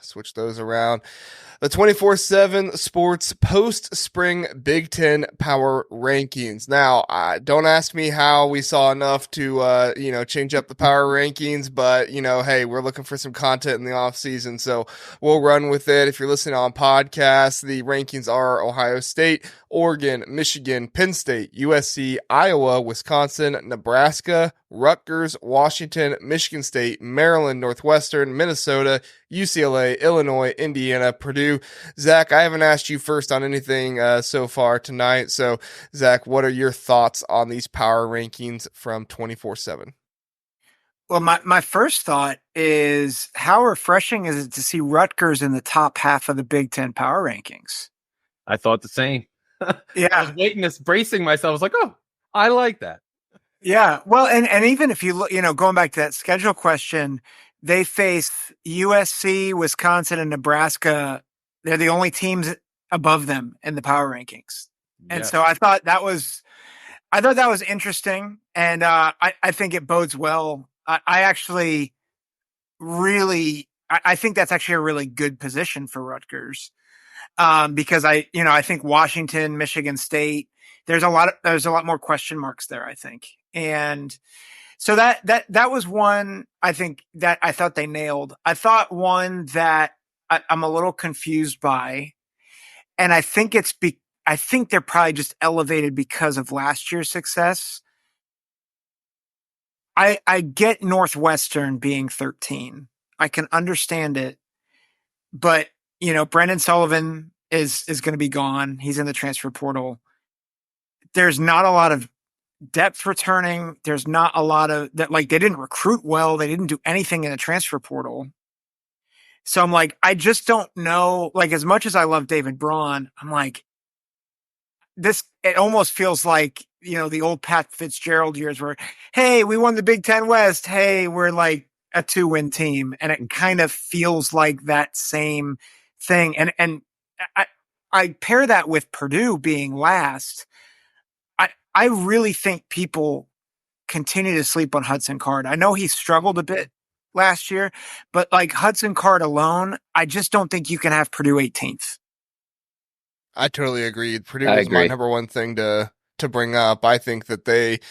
switch those around. The 24/7 Sports post-spring Big Ten power rankings. Now, don't ask me how we saw enough to, change up the power rankings, but, hey, we're looking for some content in the offseason, so we'll run with it. If you're listening on podcasts, the rankings are Ohio State, Oregon, Michigan, Penn State, USC, Iowa, Wisconsin, Nebraska, Rutgers, Washington, Michigan State, Maryland, Northwestern, Minnesota, UCLA, Illinois, Indiana, Purdue. Zach, I haven't asked you first on anything so far tonight. So, Zach, what are your thoughts on these power rankings from 24/7? Well, my first thought is how refreshing is it to see Rutgers in the top half of the Big Ten power rankings? I thought the same. Yeah. I was waiting, bracing myself. I was like, oh, I like that. Yeah. Well, and even if you look, going back to that schedule question, they face USC, Wisconsin, and Nebraska. They're the only teams above them in the power rankings. And Yes. so I thought that was interesting. And I think it bodes well. I actually really, I think that's actually a really good position for Rutgers. Because I think Washington, Michigan State, there's a lot more question marks there, I think. And so that was one I think that I thought they nailed. I thought one that I'm a little confused by, and I think I think they're probably just elevated because of last year's success. I get Northwestern being 13. I can understand it, but Brendan Sullivan is going to be gone. He's in the transfer portal. There's not a lot of depth returning. There's not a lot of that. Like, they didn't recruit well. They didn't do anything in the transfer portal. So I'm like, I just don't know. Like, as much as I love David Braun, I'm like, it almost feels like, the old Pat Fitzgerald years where, hey, we won the Big Ten West. Hey, we're like a 2-win team. And it kind of feels like that same thing. And I pair that with Purdue being last. I really think people continue to sleep on Hudson Card. I know he struggled a bit last year, but like Hudson Card alone, I just don't think you can have Purdue 18th. I totally agree. Purdue is my number one thing to bring up. I think that they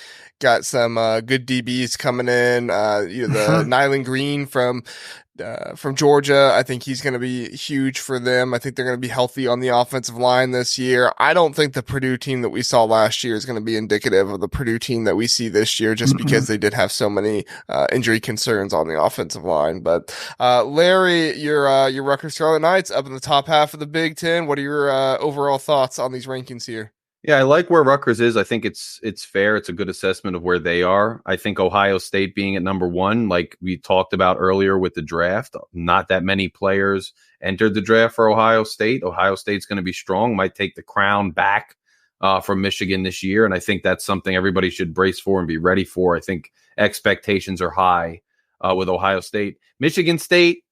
got some good DBs coming in. The Nyland Green from Georgia, I think he's going to be huge for them. I think they're going to be healthy on the offensive line this year. I don't think the Purdue team that we saw last year is going to be indicative of the Purdue team that we see this year, just because they did have so many injury concerns on the offensive line. But Larry, your Rutgers Scarlet Knights up in the top half of the Big Ten. What are your overall thoughts on these rankings here? Yeah, I like where Rutgers is. I think it's fair. It's a good assessment of where they are. I think Ohio State being at number one, like we talked about earlier with the draft, not that many players entered the draft for Ohio State. Ohio State's going to be strong, might take the crown back from Michigan this year. And I think that's something everybody should brace for and be ready for. I think expectations are high with Ohio State. Michigan State,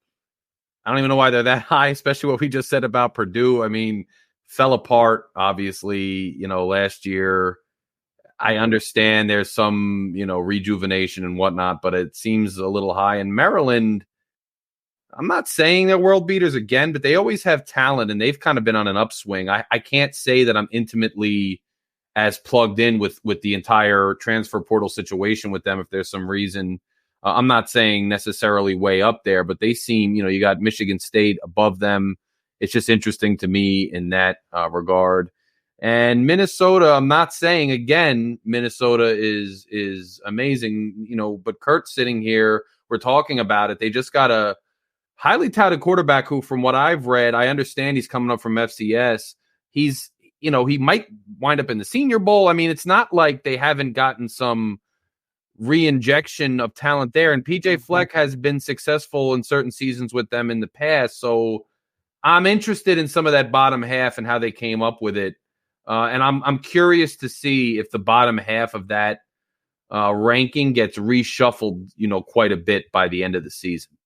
I don't even know why they're that high, especially what we just said about Purdue. I mean, fell apart, obviously, last year. I understand there's some, rejuvenation and whatnot, but it seems a little high. And Maryland, I'm not saying they're world beaters again, but they always have talent, and they've kind of been on an upswing. I can't say that I'm intimately as plugged in with the entire transfer portal situation with them if there's some reason. I'm not saying necessarily way up there, but they seem, you got Michigan State above them. It's just interesting to me in that regard. And Minnesota, I'm not saying, again, Minnesota is amazing, but Curt's sitting here, we're talking about it. They just got a highly touted quarterback who, from what I've read, I understand he's coming up from FCS. He's, he might wind up in the Senior Bowl. I mean, it's not like they haven't gotten some re-injection of talent there. And PJ Fleck has been successful in certain seasons with them in the past. So I'm interested in some of that bottom half and how they came up with it. And I'm curious to see if the bottom half of that ranking gets reshuffled, quite a bit by the end of the season.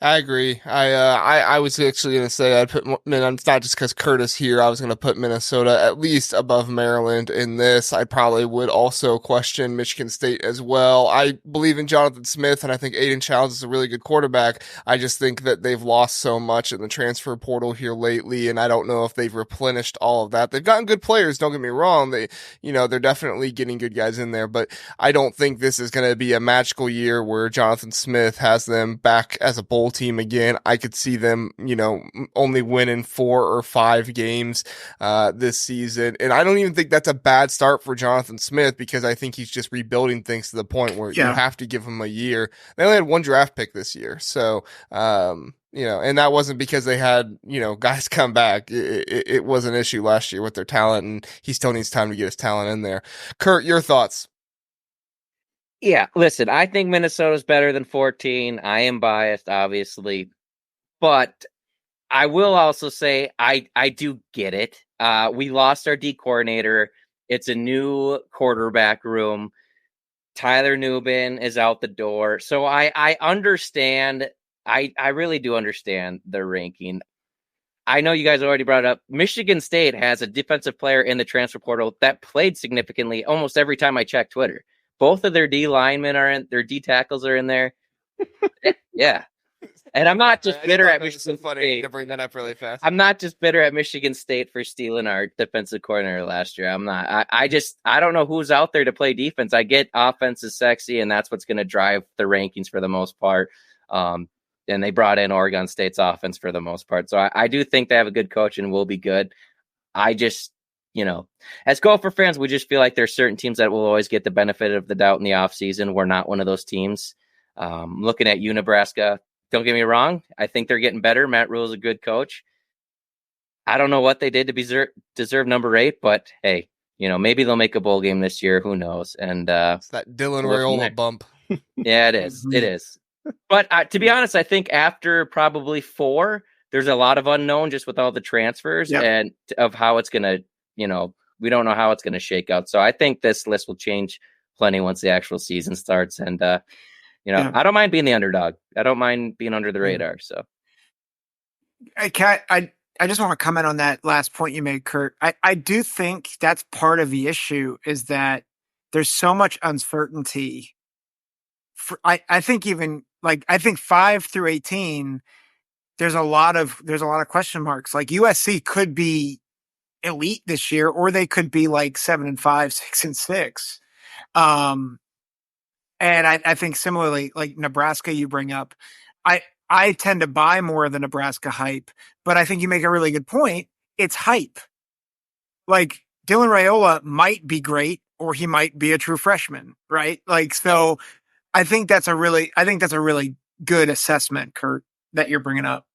I agree. I was actually going to say I'd put, it's not just because Curt is here. I was going to put Minnesota at least above Maryland in this. I probably would also question Michigan State as well. I believe in Jonathan Smith, and I think Aiden Childs is a really good quarterback. I just think that they've lost so much in the transfer portal here lately, and I don't know if they've replenished all of that. They've gotten good players. Don't get me wrong. They're definitely getting good guys in there, but I don't think this is going to be a magical year where Jonathan Smith has them back as a bowl team again. I could see them, only winning 4 or 5 games this season. And I don't even think that's a bad start for Jonathan Smith, because I think he's just rebuilding things to the point where you have to give him a year. They only had 1 draft pick this year. So, and that wasn't because they had, guys come back. It was an issue last year with their talent, and he still needs time to get his talent in there. Curt, your thoughts? Yeah, listen, I think Minnesota's better than 14. I am biased, obviously, but I will also say I do get it. We lost our D coordinator. It's a new quarterback room. Tyler Nubin is out the door. So I understand. I really do understand the ranking. I know you guys already brought it up. Michigan State has a defensive player in the transfer portal that played significantly almost every time I check Twitter. Both of their D linemen are in, their D tackles are in there. Yeah. And I'm not just bitter at Michigan State to bring that up really fast. I'm not just bitter at Michigan State for stealing our defensive coordinator last year. I'm not. I don't know who's out there to play defense. I get offense is sexy, and that's what's going to drive the rankings for the most part. And they brought in Oregon State's offense for the most part. So I do think they have a good coach and will be good. I just, as Gopher fans, we just feel like there's certain teams that will always get the benefit of the doubt in the offseason. We're not one of those teams. Looking at Nebraska, don't get me wrong. I think they're getting better. Matt Rule is a good coach. I don't know what they did to deserve number 8, but hey, maybe they'll make a bowl game this year. Who knows? And it's that Dylan Raiola bump. Yeah, it is. It is. But to be honest, I think after probably 4, there's a lot of unknown just with all the transfers and of how it's going to, we don't know how it's going to shake out. So I think this list will change plenty once the actual season starts. And, I don't mind being the underdog. I don't mind being under the radar. So I just want to comment on that last point you made, Curt. I do think that's part of the issue, is that there's so much uncertainty. I think even I think 5 through 18, there's a lot of question marks. Like USC could be elite this year, or they could be 7-5, 6-6. And I think similarly, like Nebraska, you bring up, I tend to buy more of the Nebraska hype, but I think you make a really good point. It's hype. Like Dylan Raiola might be great, or he might be a true freshman, right? So I think that's a really good assessment, Curt, that you're bringing up.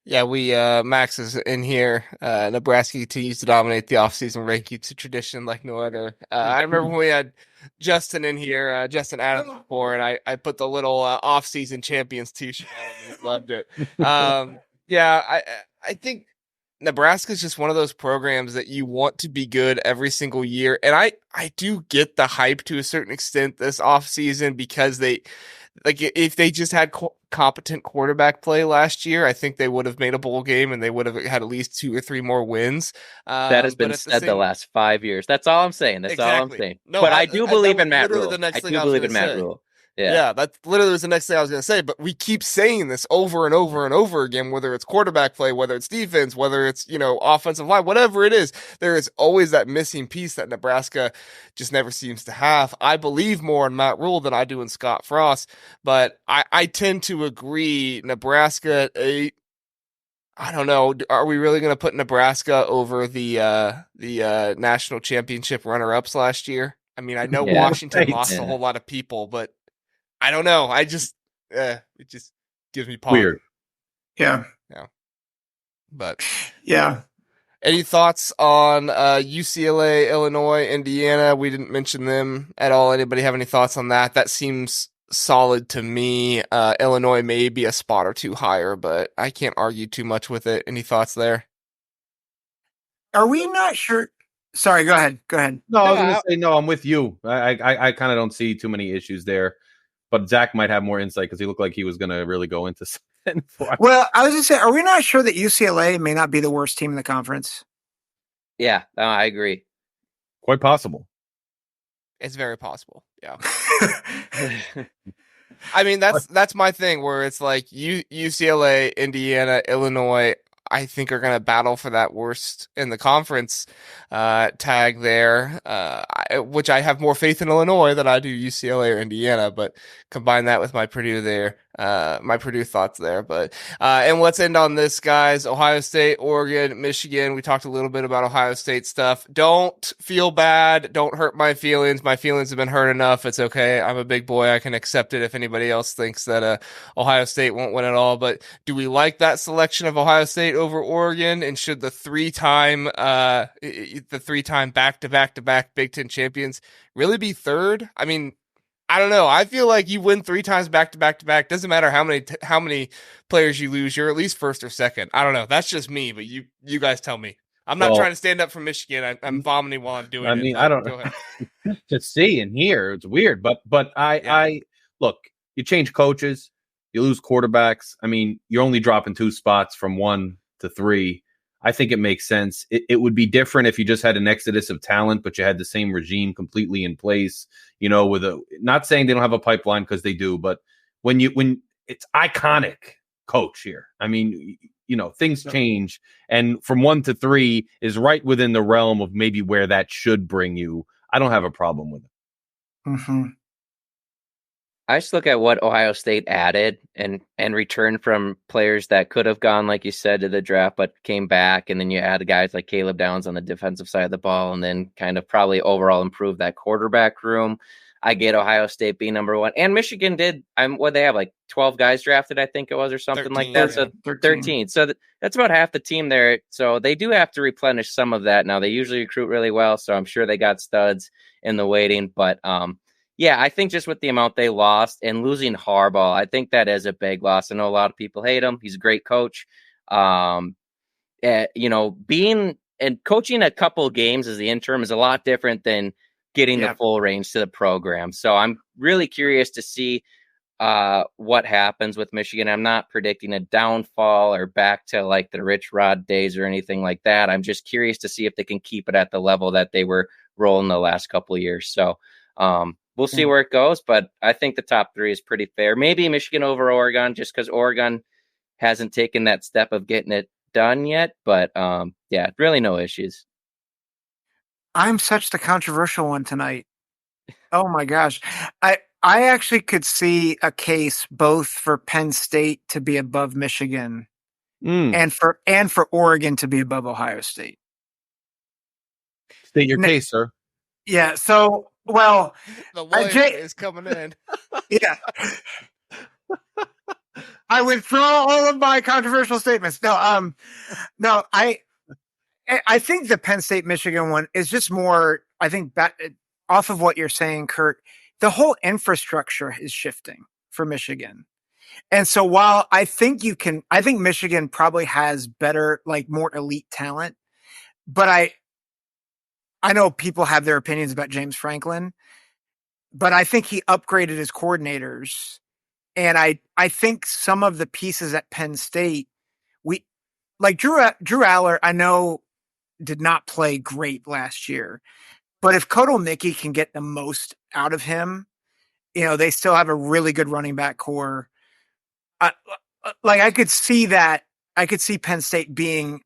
Yeah, Max is in here. Nebraska continues to dominate the offseason ranking to tradition like no other. I remember when we had Justin in here, Justin Adams before, and I put the little offseason champions t-shirt on. He loved it. I think Nebraska is just one of those programs that you want to be good every single year. And I do get the hype to a certain extent this offseason, because if they just had competent quarterback play last year, I think they would have made a bowl game, and they would have had at least 2 or 3 more wins. That has been said the last 5 years. That's all I'm saying. That's all I'm saying. No, but I do believe in Matt Rule. I do believe in Matt Rule. Yeah, that literally was the next thing I was going to say. But we keep saying this over and over and over again, whether it's quarterback play, whether it's defense, whether it's, offensive line, whatever it is, there is always that missing piece that Nebraska just never seems to have. I believe more in Matt Rule than I do in Scott Frost, but I tend to agree. Nebraska at 8. I don't know. Are we really going to put Nebraska over the national championship runner-ups last year? I mean, I know Washington lost a whole lot of people, but I don't know. It just gives me pause. Weird. Yeah. But yeah. Any thoughts on UCLA, Illinois, Indiana? We didn't mention them at all. Anybody have any thoughts on that? That seems solid to me. Illinois may be a spot or 2 higher, but I can't argue too much with it. Any thoughts there? Are we not sure? Sorry, go ahead. No, I was going to say, no, I'm with you. I kind of don't see too many issues there. but Zack might have more insight because he looked like he was going to really go into something. Well, I was going to say, are we not sure that UCLA may not be the worst team in the conference? Yeah, I agree. Quite possible. It's very possible. Yeah. I mean, that's my thing where it's like UCLA, Indiana, Illinois, I think are going to battle for that worst in the conference tag there, which I have more faith in Illinois than I do UCLA or Indiana, but combine that with my Purdue there, my Purdue thoughts there. But and let's end on this, guys. Ohio State, Oregon, Michigan. We talked a little bit about Ohio State stuff. Don't feel bad. Don't hurt my feelings. My feelings have been hurt enough. It's okay. I'm a big boy. I can accept it if anybody else thinks that Ohio State won't win at all. But do we like that selection of Ohio State over Oregon? And should the three-time back-to-back Big Ten champions really be third? I mean, I don't know. I feel like you win 3 times back-to-back. Doesn't matter how many players you lose. You're at least first or second. I don't know. That's just me, but you guys tell me. I'm not trying to stand up for Michigan. I'm vomiting while I'm doing it. I mean, I don't know. To see and hear, it's weird. But I look, you change coaches, you lose quarterbacks. I mean, you're only dropping 2 spots from 1 to 3. I think it makes sense. It would be different if you just had an exodus of talent, but you had the same regime completely in place, with not saying they don't have a pipeline because they do, but when it's iconic coach here. I mean, things change, and from 1 to 3 is right within the realm of maybe where that should bring you. I don't have a problem with it. Mm-hmm. I just look at what Ohio State added and returned from players that could have gone, like you said, to the draft, but came back. And then you add guys like Caleb Downs on the defensive side of the ball, and then kind of probably overall improve that quarterback room. I get Ohio State being number 1, and Michigan did. What they have, like 12 guys drafted, I think it was, or something 13, like that. So 13. So that's about half the team there. So they do have to replenish some of that. Now they usually recruit really well, so I'm sure they got studs in the waiting, but yeah, I think just with the amount they lost and losing Harbaugh, I think that is a big loss. I know a lot of people hate him. He's a great coach. Being and coaching a couple games as the interim is a lot different than getting the full range to the program. So I'm really curious to see what happens with Michigan. I'm not predicting a downfall or back to like the Rich Rod days or anything like that. I'm just curious to see if they can keep it at the level that they were rolling the last couple of years. So, we'll see where it goes, but I think the top 3 is pretty fair. Maybe Michigan over Oregon, just because Oregon hasn't taken that step of getting it done yet. But really no issues. I'm such the controversial one tonight. Oh my gosh. I actually could see a case both for Penn State to be above Michigan and for Oregon to be above Ohio State. State your case, sir. Yeah, so well, the lawyer is coming in. Yeah. I withdraw all of my controversial statements. No, I think the Penn State Michigan one is just more, I think, off of what you're saying, Curt, the whole infrastructure is shifting for Michigan. And so while I think Michigan probably has better, like more elite talent, but I know people have their opinions about James Franklin, but I think he upgraded his coordinators. And I think some of the pieces at Penn State, like Drew Aller, I know did not play great last year, but if Koto Mickey can get the most out of him, they still have a really good running back core. I could see that. I could see Penn State being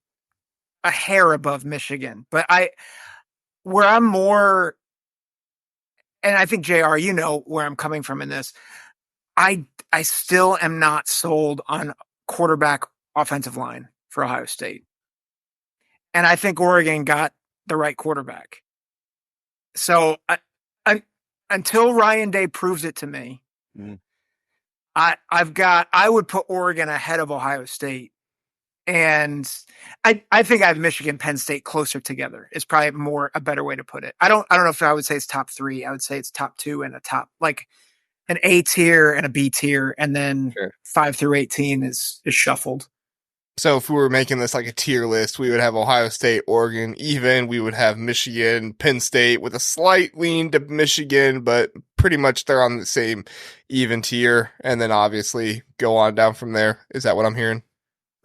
a hair above Michigan, but where I'm more, and I think JR, where I'm coming from in this, I still am not sold on quarterback offensive line for Ohio State. And I think Oregon got the right quarterback. So until Ryan Day proves it to me, I would put Oregon ahead of Ohio State. And I think I have Michigan, Penn State closer together is probably a better way to put it. I don't know if I would say it's top 3. I would say it's top 2 and a top, like an A tier and a B tier. And then 5 through 18 is shuffled. So if we were making this like a tier list, we would have Ohio State, Oregon, even. We would have Michigan, Penn State with a slight lean to Michigan, but pretty much they're on the same even tier. And then obviously go on down from there. Is that what I'm hearing?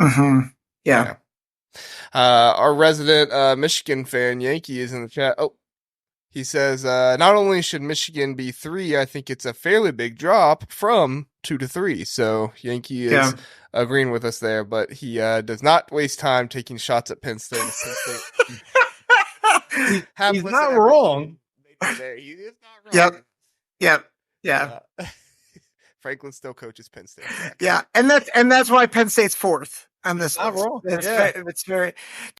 Mm-hmm. Yeah. Our resident Michigan fan, Yankee, is in the chat. Oh, he says, not only should Michigan be 3, I think it's a fairly big drop from 2 to 3. So Yankee is agreeing with us there, but he does not waste time taking shots at Penn State. He's not wrong. He is not wrong. Yep. Franklin still coaches Penn State. Yeah, and that's why Penn State's 4th on this. Not wrong. It's very